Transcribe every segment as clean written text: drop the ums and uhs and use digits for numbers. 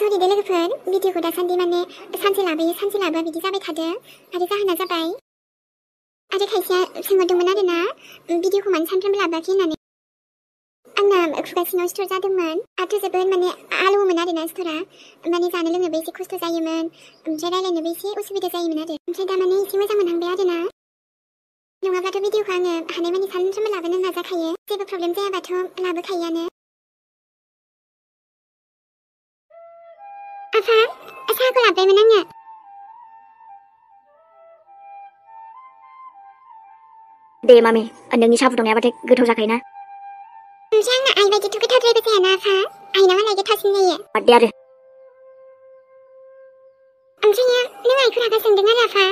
सरि दे लोगोफोर भिडिअखौ दासान्दि माने सानसे लाबोयो सानसे लाबोआ बिदि जाबाय थादों आरो जाहोना जाबाय आरो खायसेया सोंहरदोंमोन आरोना भिडिअखौ मानो सानफ्रामबो लाबोआखै होननानै आंना खुगा सिङाव सिथर जादोंमोन आरो जोबोद माने आलौवोमोन आरोना सिथरा माने जानो लोंनोबो एसे खस्थ' जायोमोन ओमफ्राय रायलायनोबो एसे उसुबिदा जायोमोन आरो ओमफ्राय दा माने एसे मोजां मोनहांबाय आरोना नङाब्लाथ' भिडिअखौ आङो हानायमानि सानफ्रामबो लाबोनो नाजाखायो जेबो प्रब्लेम जायाबाथ' लाबोखायोआनो आफा साहाखौ लाबोबायमोन आङो दे मामि नोंनि साहा फुदुंनायाबाथाय गोथाव जाखायोना ओमफ्राय आंना आइ बायदिथ' गोथावद्रायबो जायाना आफा आइना मालाय गोथावसिन जायो बाददे आरो ओमफ्राय नों आइखौ रागा जोंदों आरो आफा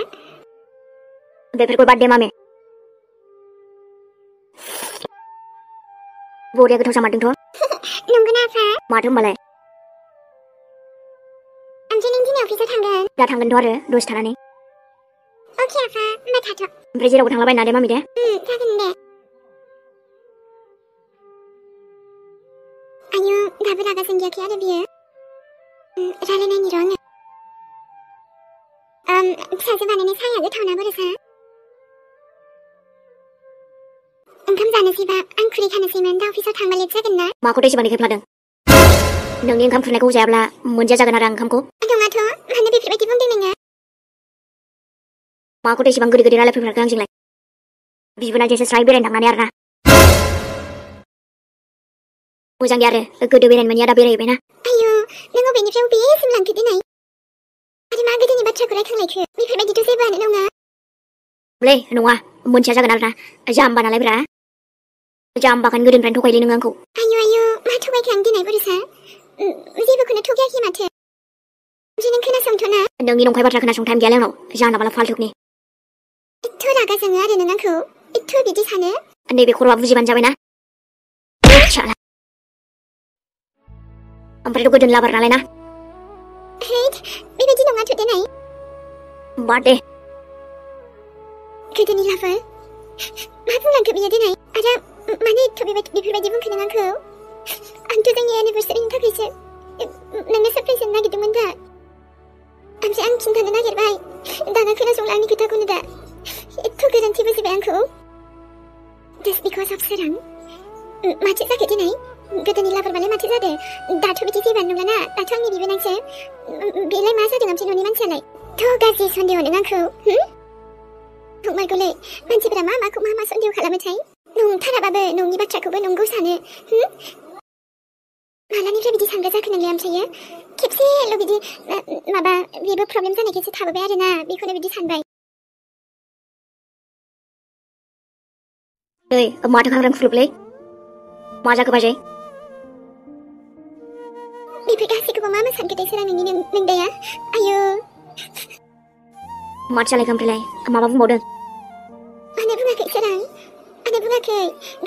बेफोरखौ बाददे मामि बरिया गोथाव जामारदोंथ' नंगौना आफा माथो होमबालाय ओमफ्राय नों दिनै अफिसाव थांगोन दा थांगोनथ' आरो दसे थानानै अके आफा होमबा थाथ' ओमफ्राय जेरावबो थांलाबायना दे मामि दे जागोन दे आयु दाबो रागा जोंदियाखै आरो बियो रायलायनायनि र' आङो फिसाजो बानायनाय साहाया गोथावना बोरोसा ओंखाम जानोसैबा आं खुरै खानोसैमोन दा अफिसाव थांबा लेट जागोन ना माखौथो एसेबां खेफ्लादों नोंनि ओंखाम खुरनायखौ जायाब्ला मोनजाया जागोन आरो ओंखामखौ नङाथ' मानो बेफोरबायदि बुंदों नोङो माखौथो एसेबां गोदै गोदै रायलायफैफ्राखो आंजोंलाय बिबोनां जेसो स्राय बेरायनो थांनानै आरोना मोजां दे आरो गोदो बेरायनो मोनिया दा बेरायहैबायना आयु नों अबेनिफ्राय अबेसिम लांखो दिनै आरो मा गोदोनि बाथ्राखौ रायखांलायखो बेफोरबायदिथ' जेबोआनो नङा लै नङा मोनथिया जागोन आरोना जाम्बा नालाय ब्रा जाम्बाखानो गोदोनिफ्रायनो थगायलै नोङो आंखौ आयु मा थगायखो आं दिनै बोरैसा जेबोखौनो थगायाखै माथो ओमफ्राय नों खोनासंथ'ना नोंनि नंखाय बाथ्रा खोनासंनो टाइम गैयालै आंनाव जानाबाला फाल्थुकनि एथ' रागा जोङो आरो नों आंखौ एथ' बिदि सानो नैबे खर'आ बुजिबानो जाबायना शाला ओमफ्रायथ' गोदोनि लाबार नालाय ना हैद बेबायदि नङाथ' दिनै बाद दे गोदोनि लाबार मा बुंलांखो बियो दिनै आरो मानो एथ' बेफोरबायदि बुंखो नों आंखौ आंथ' जोंनि एनिभार्सारिनि थाखायसो नोंनो सारप्राइज होनो नागिरदोंमोन दा ओमफ्राय आं खिन्थानो नागिरबाय दाना खोनासंला आंनि खोथाखौनो दा एथ' गोरोन्थि बुजिबाय आंखौ just because of सोरां माथो जाखो दिनै गोदोनि लाबारबालाय माथो जादों दाथ' बिदि जेबोआनो नंलाना दाथ' आंनि बिबोनांसो बेलाय मा जादों ओमफ्राय न'नि मानसियालाय थ' गाज्रि सन्देह नों आंखौ नंमारगौलै मानसिफोरा माखौ मा सन्देह खालामोथाय नंथाराबाबो न'नि बाथ्राखौबो नंगौ सानो मालानिफ्राय बिदि सानग्रा जाखो नोंलाय ओमफ्रायो खेबसेल' बिदि माबा बेबो प्रब्लेम जानायखायसो थाबोबाय आरोना बेखौनो बिदि सानबाय ओइ माथो खांग्रां खुलुबलै मा जाखो बाजै बेफोर गासैखौबो मा सानखोथाय सोरां नोंनि नोंदाया आयु माथो जालायखो ओमफ्रायलाय माबा बुंबावदों आंनो बुङाखै सोरां आंनो बुङाखै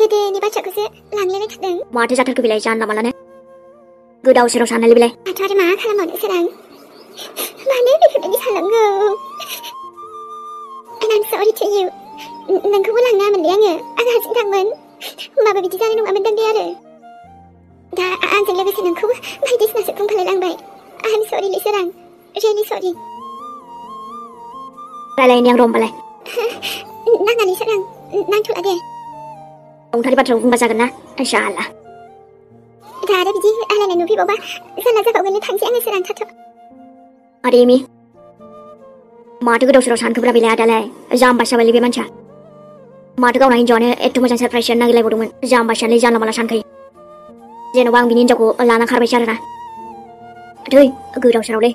गोदोनि बाथ्राखौसो लांलायबाय थादों माथो जाथारखो बेलाय जानला मालानो गोदाव सोराव साननायलै बेलाय दाथ' आरो मा खालामबावनो सोरां मानो बेफोरबायदि खालामगौ and I'm sorry to you नोंखौबो लांनाङामोनलै आङो आं हारसिं थांमोन होमबाबो बिदि जानाय नङामोन दां दे आरो दा आंजों लोगोसे नोंखौबो बायदिसिनासो बुंफालायलांबाय I'm sorry लै सोरां really sorry रायलायनि आं र' होमबालाय नाङालै सोरां नांथ'ला दे नंथारि बाथ्राखौ बुंबा जागोन ना शाला दा आरो बिदि रायलायनाय नुफैबावबा जारला जाबावगोन थांसै आङो सोरां थाथ' आरो एमि माथो गोदाव सोराव सानखोब्रा बेलाय आदालाय जाम्बासो जाबायलै बे मानसिया माथो गावना हिन्जावानो एथ' मोजां सारप्राइज होनो नागिरलायबावदोंमोन जाम्बासोआनो जानला माला सानखायो जेन'बा आं बिनि हिन्जावखौ लाना खारबायसो आरोना थै गोदाव सोरावलै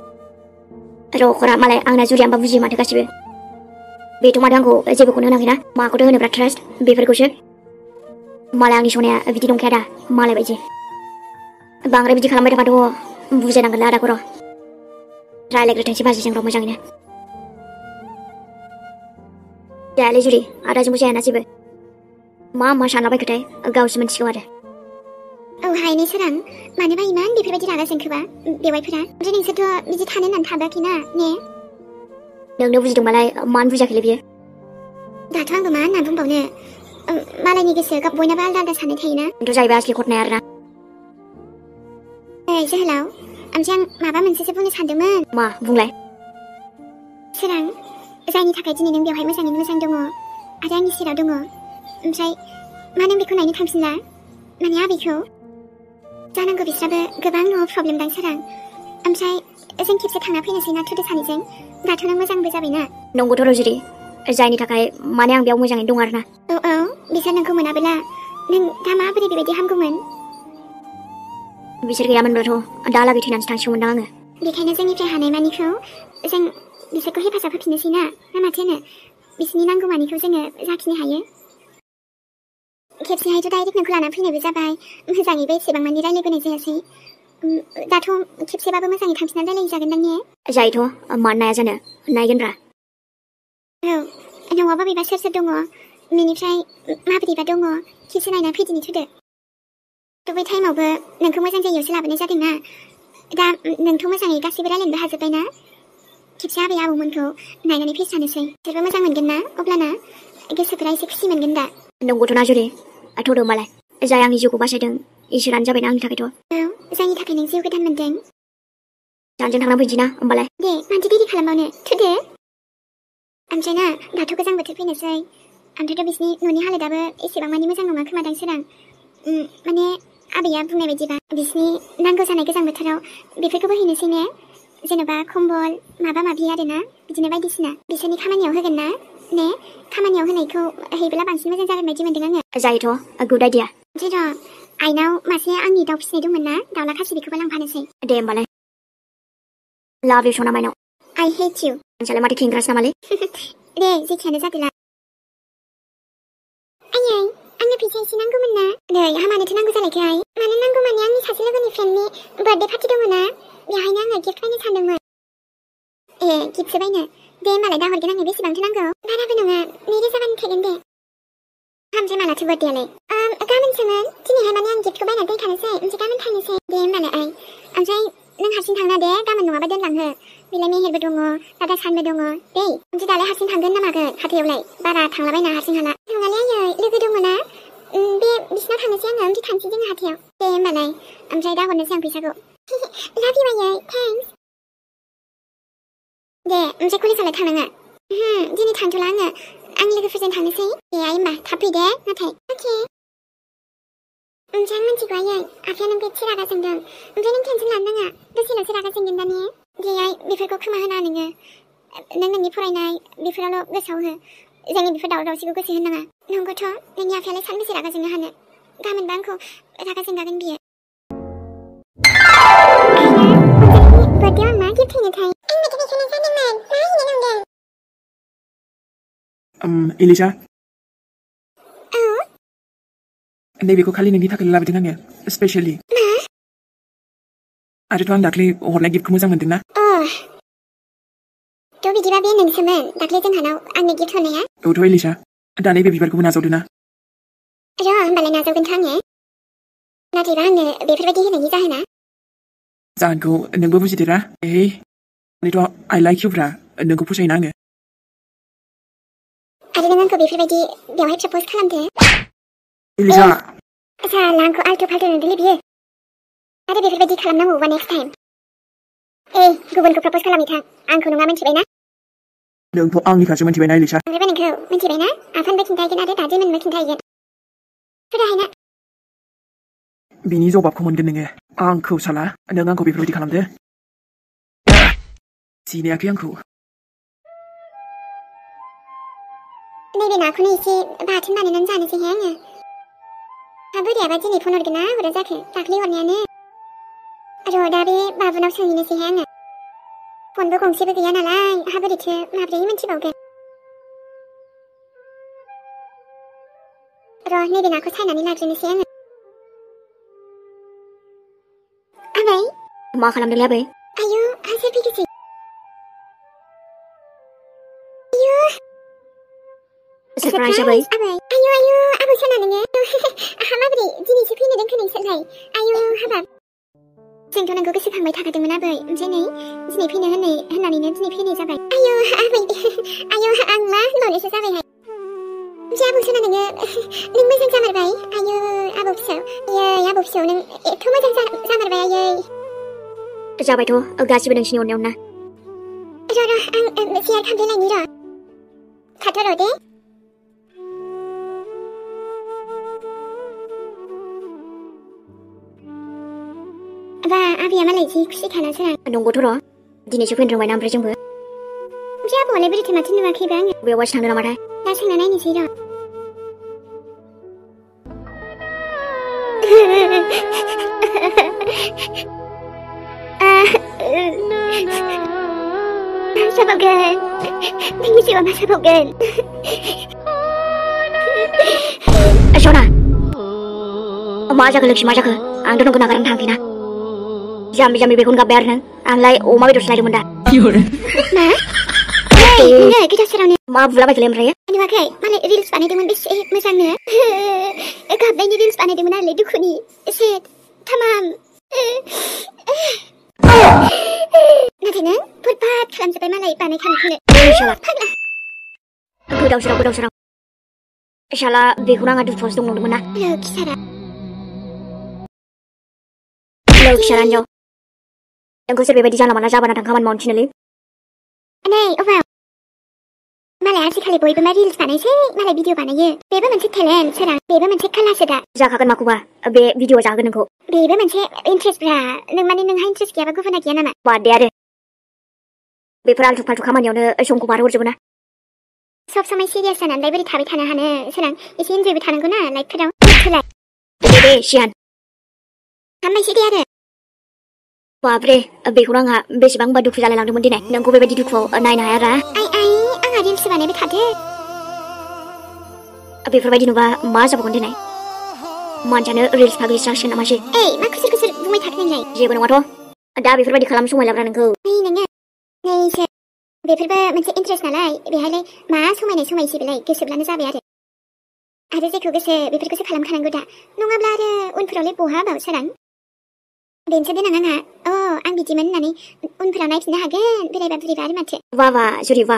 रखरा मालाय आंना जुरियामबा बुजियो माथो गासिबो बेथ' माथो आंखौ जेबोखौनो होनाखैना माखौथो होनोब्रा ट्रास्ट बेफोरखौसो मालाय आंनि सनाया बिदि नंखाया दा मालाय बायदि बांद्राय बिदि खालामबाय थाबाथ' बुजायनांगोनलै आदाखौ र' रायलायग्रोथोंसै बाजिजों र' मोजाङैनो जायालै जुरि आदाजोंबो जायाना जेबो मा सानलाबायखोथाय गावसो मिथिगौ आरो औ हायनै सोरां मानोबा इमान बेफोरबायदि रागा जोंखोबा बेवाइफोरा ओमफ्राय नोंसोरथ' बिदि थानो होननानै थाबोआखैना ने नोंनो बुजिदोंबालाय मानो बुजियाखैलै बियो दाथ' आंबो मा होनना बुंबावनो मालायनि गोसो बयनाबो आलदा आलदा साननाय थायोना बेथ' जाहैबाय आसलि घटनाया आरोना ओइ जोहोलाव ओमफ्राय आं माबा मोनसेसो बुंनो सानदोंमोन। मा बुंलाय? सोरां, जायनि थाखाय दिनै नों बेवहाय मोजाङैनो मोजां दङ आरो आंनि सेराव दङ, ओमफ्राय मा नों बेखौ नायनो थांफिनला? माने आबैखौ जानांगौ बिस्राबो गोबां न'आव प्रब्लेम दां सोरां। ओमफ्राय जों खेबसे थांना फैनोसै ना थुदो सानैजों? दाथ' नों मोजांबो जाबायना। नंगौथ' रजिरि, जायनि थाखाय माने आं बेयाव मोजाङै दं आरोना। औ बिसोर नोंखौ मोनाबोला नों दा माबोरै बेबायदि हामगौमोन? बिसोर गैयामोनब्लाथ' दालागै थैनानैसो थांसिगौमोनदां आङो। बेखायनो जोंनिफ्राय हानायमानिखौ जों बिसोरखौ हेफाजाब होफिननोसै ना माथो होनो? बिसोरनि नांगौमानिखौ जोङो जाखिनि हायो। खेबसेहायथ' डाइरेक्ट नोंखौ लाना फैनायबो जाबाय, मोजाङैबो एसेबां मानि रायलायबोनाय जायासै। दाथ' खेबसेबाबो मोजाङै थांफिननानै रायलाय जागोनदां ने? जायोथ', मानो नाया जानो, नायगोनब्रा। औ, न'आवबा बेबा सोर सोर दङ? बेनिफ्राय माबोरैबा दङ? खेबसे नायना फैदिनि थुदो। बै टाइमावबो नोंखौ मोजां जायगायावसो लाबोनाय जादोंना। दा नोंथ' मोजाङै गासैबो रायलायनोबो हाजोब्बायना? खेबसे आबै आबौमोनखौ नायनानै फैसानोसै, बिसोरबो मोजां मोनगोन ना? अब्लाना गोसोफोरा एसे खुसि मोनगोन दा। नंगौथ' ना जुरि, थ'दो होमबालाय। जाय आंनि जिउखौ बासायदों, इसोरानो जाबायना आंनि थाखायथ'। औ, जायनि थाखाय नों जिउ गोदान मोनदों। सानैजों थांना फैनोसै ना होमबालाय? दे, मानोथो देरि खालामबावनो, थुदो। ओमफ्राय ना, दाथ' गोजां बोथोर फैनोसै, ओमफ्रायथ' बिसिनि न'नि हालोदाबो एसेबां मानि मोजां नङा खोमादां सोरां। माने आबैया बुंनाय बायदिबा बिसिनि नांगौ जानाय गोजां बोथोराव बेफोरखौबो हैनोसै ने? जेन'बा कम्बल माबा माबि आरोना, बिदिनो बायदिसिना बिसोरनि खामानियाव होगोन ना? ने? खामानियाव होनायखौ हैबोला बांसिन मोजां जागोन बायदि मोनदों आङो। जायोथ', गुड आइडिया। जेर' आइनाव मासे आंनि दाउ फिसिनाय दंमोन ना, दाउला खासि, बेखौबो लांफानोसै। दे होमबालाय। लाभ इउ सना माइनाव। I hate you। नोंसालाय माथो खेंग्रासो नामालै? दे, जेखियानो जादोला। आयै, आंनो फैसा एसे नांगौमोन ना? नै, मानोथो नांगौ जालायखो? मानो नांगौ माने आंनि सासे लोगोनि फ्रेन्डनि बार्थडे पार्टि दङ ना, बेहायनो आङो गिफ्ट बायनो सानदोंमोन। ए, गिफ्टसो बायनो? दे होमबालाय दा हरगोन आङो। बेसेबांथो नांगौ? बाराबो नङा, 2,000 बानो थोगोन दे। ओमफ्राय मालाथो बार्थडेआलाय? गाबोनसोमोन। दिनैहाय माने आं गिफ्टखौ बायनानै दोनखानोसै, ओमफ्राय गाबोन थांनोसै। दे होमबालाय आइ। ओमफ्राय नों हारसिं थांना दे, गाबोन नङाबा दोनलांहो। बेलाय मेहेरबो दङ, दादा सानबो दङ। दे, ओमफ्राय दालाय हारसिं थांगोन ना मागोन हाथायावलाय? बारा थांलाबायना हारसिं हाला। नङालै आयै, लोगो दङ ना? बे बिसिनाव थांनोसै आङो, ओमफ्राय थांसै जोङो हाथायाव। दे होमबालाय, ओमफ्राय दा हरनोसै आं फैसाखौ। लाभ इउ आयै, थेंक्स। दे, ओमफ्राय कलेजावलाय थांनाङा? दिनै थांथ'ला आङो, आंनि लोगोफोरजों थांनोसै। दे आइ होमबा, थाब फै दे नाथाय। अके। ओमफ्राय आं मिथिगौ आयै, आफाया नोंखौ एसे रागा जोंदों, ओमफ्राय नों टेनसन लानो नाङा, दसेल'सो रागा जोंगोन दा ने? दे आइ, बेफोरखौ खोमा होनाङा नोङो। नों नोंनि फरायनाय बेफोरावल' गोसोआव हो, जोंनि बेफोर दावराव दावसिखौ गोसो होनाङा। नंगौथ', नोंनि आफायालाय सानबेसे रागा जोंनो हानो? गाबोनबा आंखौ रागा जोंगागोन बियो। बार्थडेआव आं मा गिफ्ट हैनोथाय? आंबोथ' बेखौनो सानदोंमोन, मा हैनो नंदों? इलिशा, औ? नैबेखौ खालि नोंनि थाखाय लाबोदों आङो, स्पेशलि। मा? आरोथ' आं दाख्लै हरनाय गिफ्टखौ मोजां मोनदोंना? थ' बिदिबा बे नोंसोमोन दाख्लै जोंहानाव आंनो गिफ्ट होनाया? औथ' इलिशा, दा नैबे बिबारखौबो नाजावदो ना। र' होमबालाय नाजावगोनथ' आङो। नाथायबा आंनो बेफोरबायदि होनायनि जाहोना? जाहोनखौ नोंबो बुजिदोरा। मानेथ' आइ लाइक इउ ब्रा, नोंखौ फसायोना आङो। आरो नों आंखौ बेफोरबायदि बेवहाय प्रप'ज खालामदो? इलिशा! साला आंखौ आल्थु फाल्थु नुदोंलै बियो। आरो बेफोरबायदि खालामनांगौबा नेक्स्ट टाइम। गुबुनखौ प्रप'ज खालामहैथां, आंखौ नङा, मिन्थिबायना? नोंथ' आंनि फारसे मिन्थिबायना इलिशा? ओमफ्रायबा नोंखौ मिन्थिबायना? आफानोबो खिन्थाहैगोन आरो दादिमोननोबो खिन्थाहैगोन। फरायहैना। बिनि जबाबखौ मोनगोन नोङो। आंखौ साला, नों आंखौ बेफोरबायदि खालामदो? सिनायाखै आंखौ। नैबे नाखौनो एसे बाथोन बानायनानै जानोसैहाय आङो। बोरैयाबा दिनै फन हरगोन ना हरा जाखो? दाख्लै हरनायानो। र' दा बे बाबुनाव सोंहैनोसैहाय आङो। फनबो गंसेबो गैया नालाय, बोरैथो माब्रै मिन्थिबावगोन। र' नैबे नाखौ सायनानै लाग्रोनोसै आङो। आबै? मा खालामदोंलै आबै? आयौ, हासो फैगोसै। आयौ! सारप्राइज आबै। आबै। आयौ, आबै सोना नोङो? माबोरै दिनैसो फैनो रोंखो नोंसोरलाय? आयौ, हाबाब। जोंथ' नोंखौ गोसोखांबाय थाखादोंमोन आबै, ओमफ्राय नै दिनै फैनो होननानैनो दिनै फैनाय जाबाय। आयौ, आबै। आयौ, आं मा होनबावनोसो जाबायहाय। ओमफ्राय आबौ सोना नोङो? नों मोजां जामारबाय? आयौ, आबौ फिसौ। आयै, आबौ फिसौ, नों एथ' मोजां जामारबाय आयै। जाबायथ' गासिबो नोंसिनि अननायाव ना आं शेयार खालामलायनि र' थाथ'र' दे बा आबिया मालाय जि खुसिखाना सोरां नंगौथ' र' दिनैसो फैनो रोंबायना ओमफ्राय जोंबो ओमफ्राय आबौआलाय बोरैथो माथो नुवाखैबा आङो बेयावबासो थांदों नामाथाय दा सोंना नायनोसै र' मा जाबावगोन नोंनि जिउआ मा जाबावगोन सना मा जाखो लोक्षि मा जाखो आंथ' नोंखौ नागारनानै थाङाखैना जाम्बि जाम्बि बेखौनो गाबबाय आरो नों आंलाय अमा बेदरसो लायदोंमोन दा मा नै गोदाव सोरावनो मा बुलाबायखोलै ओमफ्राय नुवाखै मालाय रिल्स बानायदोंमोन बेसे मोजांनो गाबनायनि रिल्स बानायदोंमोन आरोलै दुखुनि एसे थामाम नाथाय नों फुटपाथ खालामजोब्बाय मालाय बानायखानायखौनो फाग्ला गोदाव सोराव शाला बेखौनो आंहा दुखुआवसो दं नंदोंमोन ना लोक्षि हिनजाव नोंखौ सोर बेबायदि जानला मानला जाबाना थां खामानि मावनो थिनोलै नै अबाव मालाय आजिखालि बयबो मा रिल्स बानायसै मालाय भिडिअ बानायो बेबो मोनसे टेलेन्ट सोरां बेबो मोनसे खालासो दा जाखागोन माखौबा बे भिडिअ जाहोगोन नोंखौ बेबो मोनसे इन्ट्रेस्टब्रा नों माने नोंहा इन्ट्रेस्ट गैयाबा गुबुना गैया नामा बाद दे आरो बेफोर आलथु फालथु खामानियावनो समखौ बारहरजोबो ना सब समाय सिरियास जानानैलाय बोरै थाबाय थानो हानो सोरां एसे इन्जयबो थानांगौ ना लाइफफोराव थोलाय दे सियान हामबायसै दे आरो बाब्रे बेखौनो आंहा बेसेबांबा दुखु जालायलांदोंमोन दिनै नोंखौ बेबायदि दुखुआव नायनो हाया रा आंहा रिल्स बानायबाय थादो बेफोरबायदि नुबा मा जाबावगोन दिनै मानसियानो रिल्स फाग्लिसो जासिगोन नामासै मा खुसुर खुसुर बुंबाय थाखो नोंलाय जेबो नङाथ' दा बेफोरबायदि खालाम समायलाब्रा नोंखौ नोङो नैसो बेफोरबो मोनसे इन्ट्रेस्ट नालाय बेहायलाय मा समायसै बेलाय गोसोब्लानो जाबाय आरो जेखौ गोसो बेफोरखौसो खालामखानांगौ दा नङाब्ला आरो उनफोरावलाय बहा बाव सोरां बेनोसो देनां आंहा आं बिदिमोन होननानै उनफोराव नायफिननो हागोन बोरायबा बुरैबा आरो माथो वा जुरि वा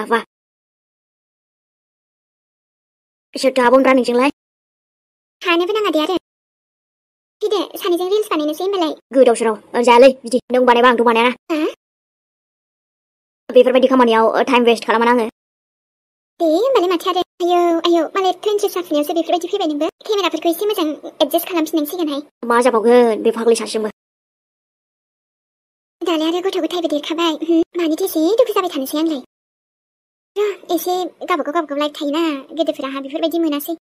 सोरथो हाबावनोब्रा नोंजोंलाय हानोबो नाङा दे आरो फैदो सानैजों रिल्स बानायनोसै होनबालाय गोदाव सोराव जायालै बिदि नों बानायबा आंथ' बानायाना बेफोरबायदि खामानियाव टाइम वेस्ट खालामा आङो दे होनबालाय माथो आरो आयौ मालाय इन्ट्रेस्ट जाफिनायावसो बेफोरबायदि फैबाय नोंबो केमेराफोरखौ एसे मोजां एडजास्ट खालामफिननांसिगोनहाय मा जाबावगोन बे फाग्लि सासेजोंबो दालाय आरो गथ' गथायबो देरखाबाय मानिथो एसे दुखु जाबाय थानोसै आंलाय एसे गावबागाव लाइफ थायोना गोदोफोराहा बेफोरबायदि मोनासै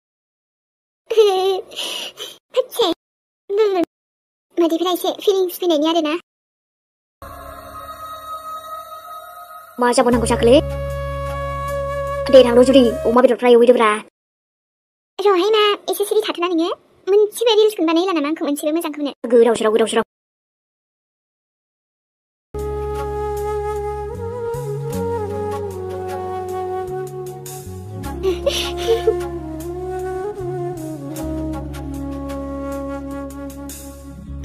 मोदैफोरा एसे फिलिंस फैनायनि आरोना मा जाबावनांगौ जाखोलै दे थांद' जुदि अमा बेदरफ्रा एवहैदोब्रा र'हाय मा एसे सिरि थाथ'ना नोङो मोनसेबो रिल्सखौनो बानायला नामा आंखौ मोनसेबो मोजांखौनो गोदाव सोराव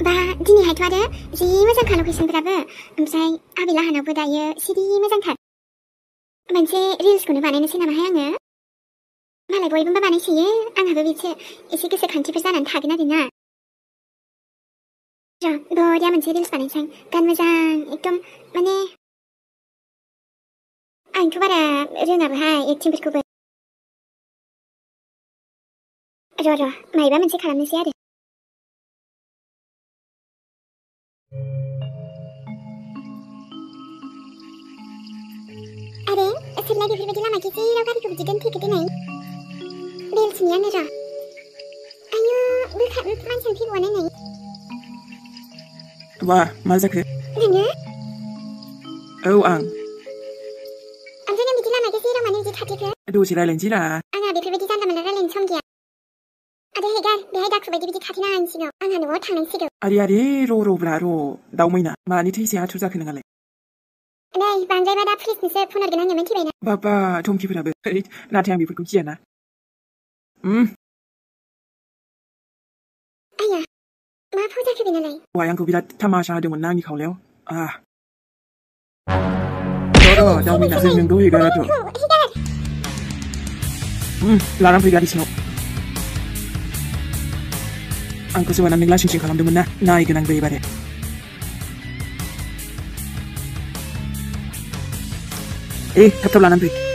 बा दिनैहायथ' आरो जि मोजांखा लकेसनफोराबो ओमफ्राय आबैलाहानावबो दायो सिरि मोजांथार मोनसे रिल्सखौनो बानायनोसै नामाहाय आङो मालाय बयबो बानायसोयो आंहाबो बिदिसो एसे गोसोखांथिफोर जानानै थागोन आरोना बरिया मोनसे रिल्स बानायनोसै गान मोजां एकदम माने आंथ' बारा रोङाबोहाय एक्टिंफोरखौबो र' मायबा मोनसे खालामनोसै आरो अरे सोरलाय बेफोरबायदि लामा गेजेराव गारिखौ बिदि दोनफैखो दिनै रिल्सनि आङो र' आयु मानसियानो फैबावा नायनाय वा मा जाखो नोङो आं ओमफ्राय नों बिदि लामा गेजेराव मानो बिदि थाथ'खो दसे रायलायनोसै रा आंहा बेफोरबायदि जानला मानला रायलायनो सम गैया आरो हेगार बेहाय दाखु बायदि बिदि थाथ'नांसिगौ आंहा न'आव थांनांसिगौ आरे र'ब्रा दाउ मैना मानिथो एसे आथुर जाखो नोंहालाय नै बांद्रायबा दा पुलिसनोसो फन हरगोन आङो मिन्थिबायना बाबा धमकिफोराबो नाथाय आं बेफोरखौ गियाना आया मा फाव जाखो बेनालाय दहाय आंखौ बिराद तामाशा होदोंमोन ना आंनि खावलायाव र' दाउ मैना जों नोंखौ हेगाराथ' लानानै फै गारि सिङाव आंखौ सोबानानै लासिं खालामदोंमोन ना नायगोन आंबो एबारे थाब लानानै फै